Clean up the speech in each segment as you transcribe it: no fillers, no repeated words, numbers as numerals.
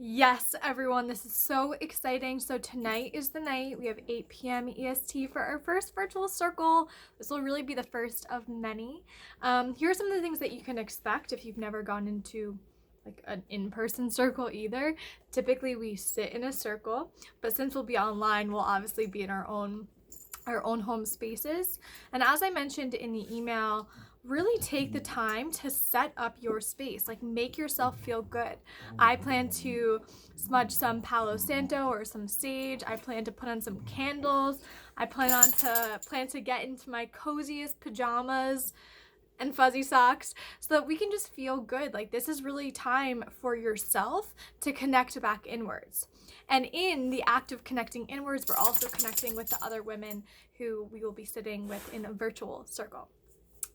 Yes, everyone, this is so exciting. So tonight is the night. We have 8 p.m. EST for our first virtual circle. This will really be the first of many. Here are some of the things that you can expect if you've never gone into like an in-person circle either. Typically we sit in a circle, but since we'll be online, we'll obviously be in our own home spaces. And as I mentioned in the email, really take the time to set up your space, like make yourself feel good. I plan to smudge some Palo Santo or some sage. I plan to put on some candles. I plan to get into my coziest pajamas and fuzzy socks so that we can just feel good. Like, this is really time for yourself to connect back inwards. And in the act of connecting inwards, we're also connecting with the other women who we will be sitting with in a virtual circle.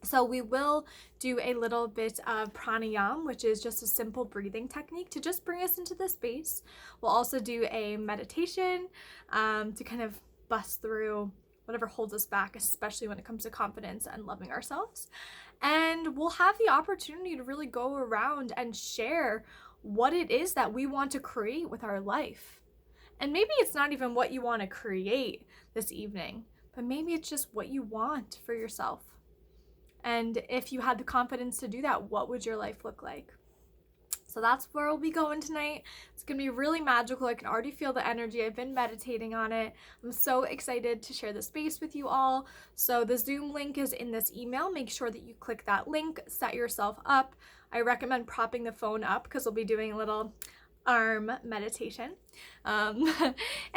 So we will do a little bit of pranayam, which is just a simple breathing technique to just bring us into the space. We'll also do a meditation to kind of bust through whatever holds us back, especially when it comes to confidence and loving ourselves. And we'll have the opportunity to really go around and share what it is that we want to create with our life. And maybe it's not even what you want to create this evening, but maybe it's just what you want for yourself. And if you had the confidence to do that, what would your life look like? So that's where we'll be going tonight. It's gonna be really magical. I can already feel the energy. I've been meditating on it. I'm so excited to share the space with you all. So the Zoom link is in this email. Make sure that you click that link, set yourself up. I recommend propping the phone up because we'll be doing a little arm meditation. And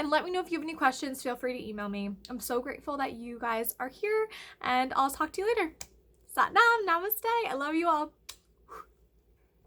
let me know if you have any questions. Feel free to email me. I'm so grateful that you guys are here, and I'll talk to you later. Sat Nam, namaste. I love you all.